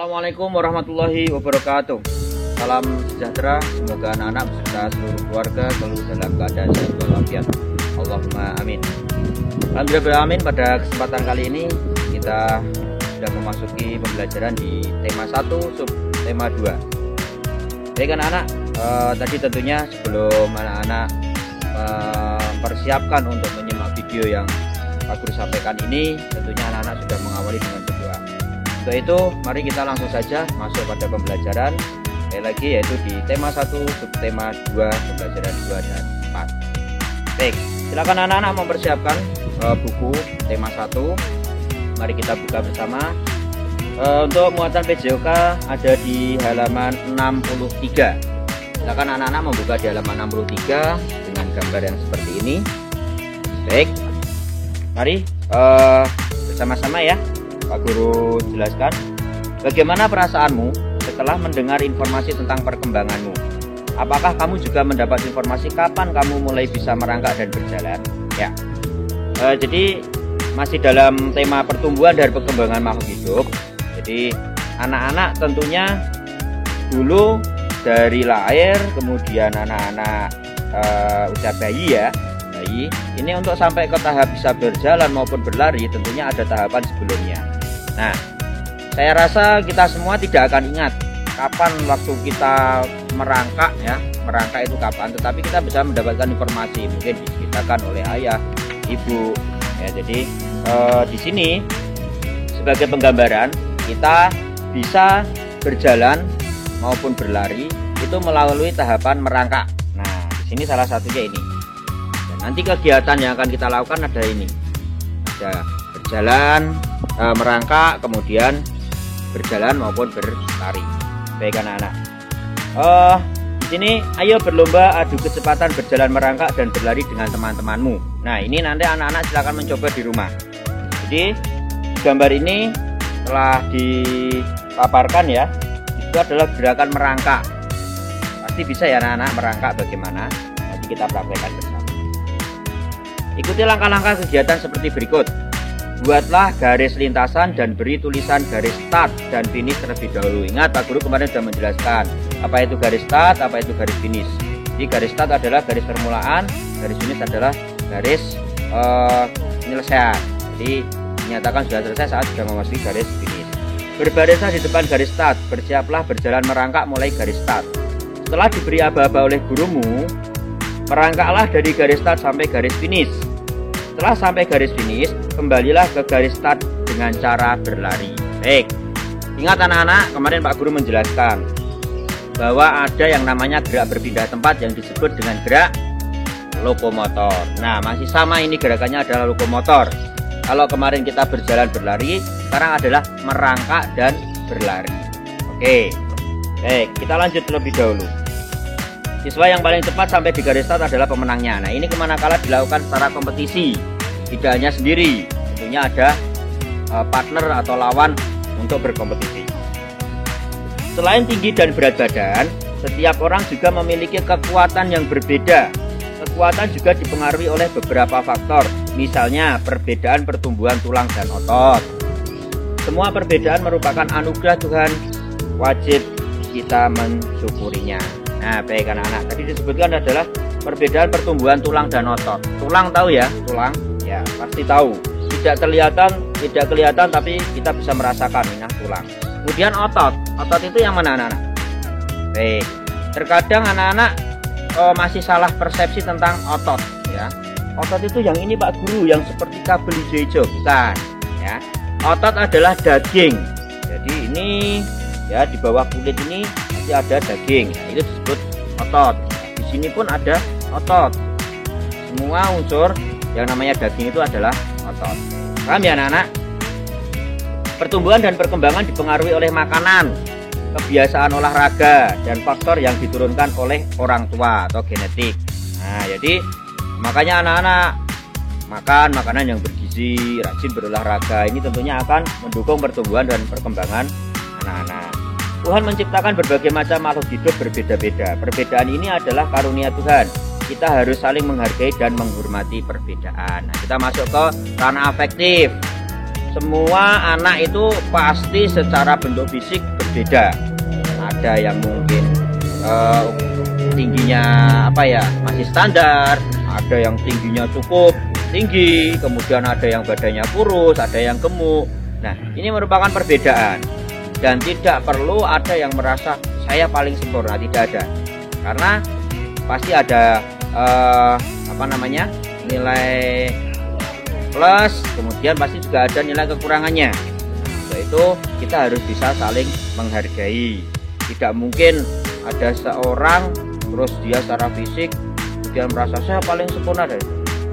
Assalamualaikum warahmatullahi wabarakatuh. Salam sejahtera, semoga anak-anak beserta seluruh keluarga selalu dalam keadaan sehat walafiat. Allahumma amin. Alhamdulillah amin. Pada kesempatan kali ini kita sudah memasuki pembelajaran di tema 1 sub tema 2. Baik anak-anak, tadi tentunya sebelum anak-anak mempersiapkan untuk menyimak video yang Pak Guru sampaikan ini, tentunya anak-anak sudah mengawali dengan berdoa. Untuk itu, mari kita langsung saja masuk pada pembelajaran sekali lagi, yaitu di tema 1 subtema 2 pembelajaran 2 dan 4. Baik, silakan anak-anak mempersiapkan buku tema 1. Mari kita buka bersama. Untuk muatan PJOK ada di halaman 63. Silakan anak-anak membuka di halaman 63 dengan gambar yang seperti ini. Baik, mari bersama-sama ya Pak Guru jelaskan. Bagaimana perasaanmu setelah mendengar informasi tentang perkembanganmu? Apakah kamu juga mendapat informasi kapan kamu mulai bisa merangkak dan berjalan? Ya, jadi masih dalam tema pertumbuhan dan perkembangan makhluk hidup. Jadi anak-anak tentunya dulu dari lahir, kemudian anak-anak usia bayi ya, bayi ini untuk sampai ke tahap bisa berjalan maupun berlari tentunya ada tahapan sebelumnya. Nah, saya rasa kita semua tidak akan ingat kapan waktu kita merangkak ya, merangkak itu kapan, tetapi kita bisa mendapatkan informasi mungkin diceritakan oleh ayah, ibu ya. Jadi di sini sebagai penggambaran kita bisa berjalan maupun berlari itu melalui tahapan merangkak. Nah, di sini salah satunya ini. Dan nanti kegiatan yang akan kita lakukan ada ini. Ada berjalan, merangkak, kemudian berjalan maupun berlari. Baik anak-anak. Di sini ayo berlomba adu kecepatan berjalan merangkak dan berlari dengan teman-temanmu. Nah, ini nanti anak-anak silakan mencoba di rumah. Jadi gambar ini telah dipaparkan ya, itu adalah gerakan merangkak. Pasti bisa ya anak-anak merangkak bagaimana, nanti kita praktekkan bersama. Ikuti langkah-langkah kegiatan seperti berikut. Buatlah garis lintasan dan beri tulisan garis start dan finish terlebih dahulu. Ingat Pak Guru kemarin sudah menjelaskan apa itu garis start, apa itu garis finish. Jadi garis start adalah garis permulaan, garis finish adalah garis penyelesaian. Jadi dinyatakan sudah selesai saat sudah memasuki garis finish. Berbarislah di depan garis start, bersiaplah berjalan merangkak mulai garis start. Setelah diberi aba-aba oleh gurumu, merangkaklah dari garis start sampai garis finish. Setelah sampai garis finish, kembalilah ke garis start dengan cara berlari. Baik, ingat anak-anak, kemarin Pak Guru menjelaskan bahwa ada yang namanya gerak berpindah tempat yang disebut dengan gerak lokomotor. Nah, masih sama ini gerakannya adalah lokomotor. Kalau kemarin kita berjalan berlari, sekarang adalah merangkak dan berlari. Oke, baik, kita lanjut terlebih dahulu. Siswa yang paling cepat sampai di garis start adalah pemenangnya. Nah, ini kemanakala dilakukan secara kompetisi, tidak hanya sendiri, tentunya ada partner atau lawan untuk berkompetisi. Selain tinggi dan berat badan, setiap orang juga memiliki kekuatan yang berbeda. Kekuatan juga dipengaruhi oleh beberapa faktor, misalnya perbedaan pertumbuhan tulang dan otot. Semua perbedaan merupakan anugerah Tuhan, wajib kita mensyukurinya. Nah, baik anak-anak, tadi disebutkan adalah perbedaan pertumbuhan tulang dan otot. Tulang tahu ya, tulang ya pasti tahu. Tidak kelihatan tapi kita bisa merasakan ini tulang. Kemudian otot itu yang mana anak-anak? Baik, terkadang anak-anak masih salah persepsi tentang otot ya. Otot itu yang ini Pak Guru, yang seperti kabel hijau-hijau, bukan ya. Otot adalah daging. Jadi ini ya di bawah kulit ini masih ada daging. Nah, itu disebut otot. Di sini pun ada otot. Semua unsur yang namanya daging itu adalah otot. Paham ya anak-anak? Pertumbuhan dan perkembangan dipengaruhi oleh makanan, kebiasaan olahraga, dan faktor yang diturunkan oleh orang tua atau genetik. Nah, jadi makanya anak-anak makan makanan yang bergizi, rajin berolahraga, ini tentunya akan mendukung pertumbuhan dan perkembangan anak-anak. Tuhan menciptakan berbagai macam makhluk hidup berbeda-beda. Perbedaan ini adalah karunia Tuhan. Kita harus saling menghargai dan menghormati perbedaan. Nah, kita masuk ke ranah afektif. Semua anak itu pasti secara bentuk fisik berbeda. Ada yang mungkin tingginya masih standar, ada yang tingginya cukup tinggi, kemudian ada yang badannya kurus, ada yang gemuk. Nah, ini merupakan perbedaan dan tidak perlu ada yang merasa saya paling sempurna, tidak ada. Karena pasti ada nilai plus, kemudian pasti juga ada nilai kekurangannya. Untuk itu kita harus bisa saling menghargai. Tidak mungkin ada seorang terus dia secara fisik kemudian merasa saya paling sempurna.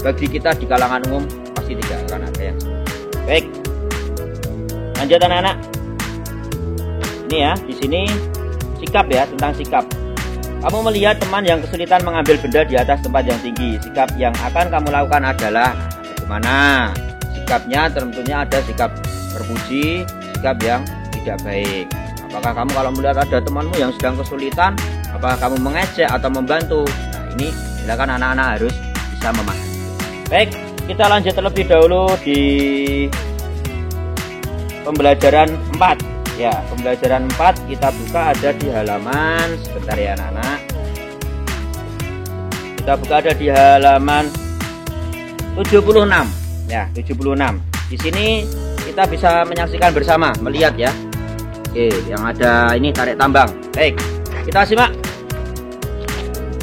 Bagi kita di kalangan umum pasti tidak akan ada yang sempurna. Baik, lanjut anak-anak. Ini ya, di sini sikap ya, tentang sikap. Kamu melihat teman yang kesulitan mengambil benda di atas tempat yang tinggi. Sikap yang akan kamu lakukan adalah bagaimana? Sikapnya tentunya ada sikap terpuji, sikap yang tidak baik. Apakah kamu kalau melihat ada temanmu yang sedang kesulitan, apakah kamu mengejek atau membantu? Nah, ini silakan anak-anak harus bisa memahami. Baik, kita lanjut terlebih dahulu di pembelajaran 4. Ya, pembelajaran 4 kita buka ada di halaman, sebentar ya anak-anak. Kita buka ada di halaman 76. Ya, 76. Di sini kita bisa menyaksikan bersama, melihat ya. Oke, yang ada ini tarik tambang. Baik, kita simak.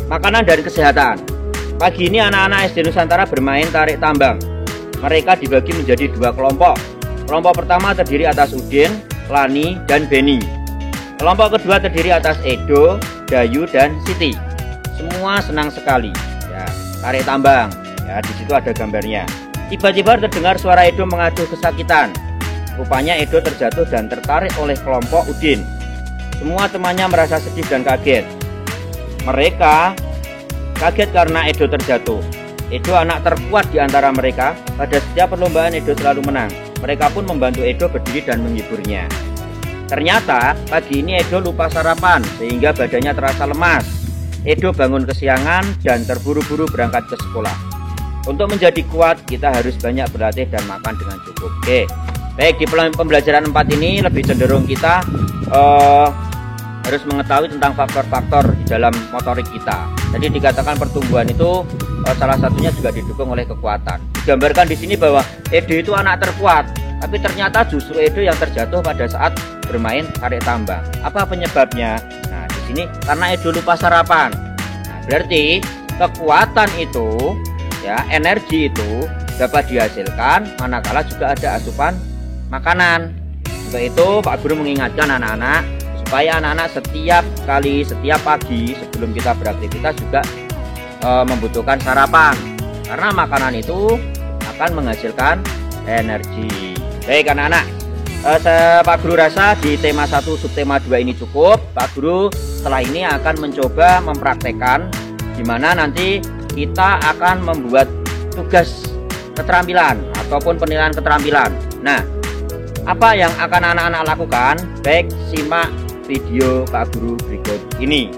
Makanan dan kesehatan. Pagi ini anak-anak SD Nusantara bermain tarik tambang. Mereka dibagi menjadi 2 kelompok. Kelompok pertama terdiri atas Udin, Lani, dan Beni. Kelompok kedua terdiri atas Edo, Dayu, dan Siti. Semua senang sekali. Ya, tarik tambang. Ya, di situ ada gambarnya. Tiba-tiba terdengar suara Edo mengaduh kesakitan. Rupanya Edo terjatuh dan tertarik oleh kelompok Udin. Semua temannya merasa sedih dan kaget. Mereka kaget karena Edo terjatuh. Edo anak terkuat di antara mereka. Pada setiap perlombaan Edo selalu menang. Mereka pun membantu Edo berdiri dan menghiburnya. Ternyata pagi ini Edo lupa sarapan sehingga badannya terasa lemas. Edo bangun kesiangan dan terburu-buru berangkat ke sekolah. Untuk menjadi kuat kita harus banyak berlatih dan makan dengan cukup. Oke. Baik, di pembelajaran 4 ini lebih cenderung kita harus mengetahui tentang faktor-faktor di dalam motorik kita. Jadi dikatakan pertumbuhan itu salah satunya juga didukung oleh kekuatan. Digambarkan di sini bahwa Edo itu anak terkuat, tapi ternyata justru Edo yang terjatuh pada saat bermain tarik tambang. Apa penyebabnya? Nah, di sini karena Edo lupa sarapan. Nah, berarti kekuatan itu, ya, energi itu dapat dihasilkan manakala juga ada asupan makanan. Untuk itu Pak Guru mengingatkan anak-anak supaya anak-anak setiap pagi sebelum kita beraktivitas juga membutuhkan sarapan, karena makanan itu akan menghasilkan energi. Baik anak-anak, Pak Guru rasa di tema 1 subtema 2 ini cukup. Pak Guru setelah ini akan mencoba mempraktekkan di mana nanti kita akan membuat tugas keterampilan ataupun penilaian keterampilan. Nah, apa yang akan anak-anak lakukan? Baik, simak video Pak Guru berikut ini.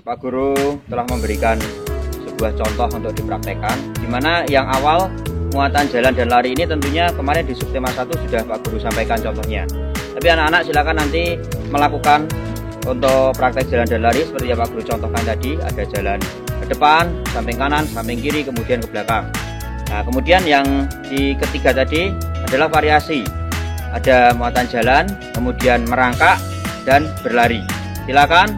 Pak Guru telah memberikan sebuah contoh untuk dipraktekkan, dimana yang awal muatan jalan dan lari ini tentunya kemarin di subtema 1 sudah Pak Guru sampaikan contohnya. Tapi anak-anak silakan nanti melakukan untuk praktek jalan dan lari seperti yang Pak Guru contohkan tadi. Ada jalan ke depan, samping kanan, samping kiri, kemudian ke belakang. Nah, kemudian yang di ketiga tadi adalah variasi. Ada muatan jalan, kemudian merangkak dan berlari. Silakan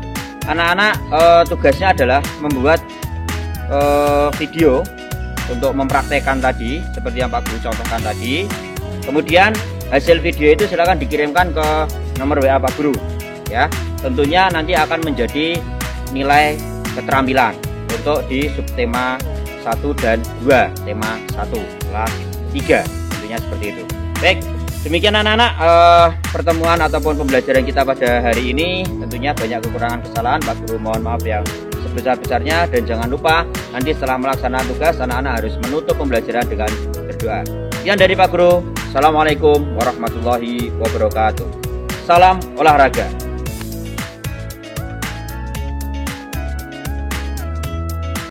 anak-anak tugasnya adalah membuat video untuk mempraktekkan tadi seperti yang Pak Guru contohkan tadi. Kemudian hasil video itu silakan dikirimkan ke nomor WA Pak Guru ya. Tentunya nanti akan menjadi nilai keterampilan untuk di subtema 1 dan 2, tema 1 kelas 3 tentunya seperti itu. Baik, demikian anak-anak pertemuan ataupun pembelajaran kita pada hari ini. Tentunya banyak kekurangan kesalahan, Pak Guru mohon maaf yang sebesar-besarnya, dan jangan lupa nanti setelah melaksanakan tugas anak-anak harus menutup pembelajaran dengan berdoa. Sekian dari Pak Guru. Assalamualaikum warahmatullahi wabarakatuh. Salam olahraga.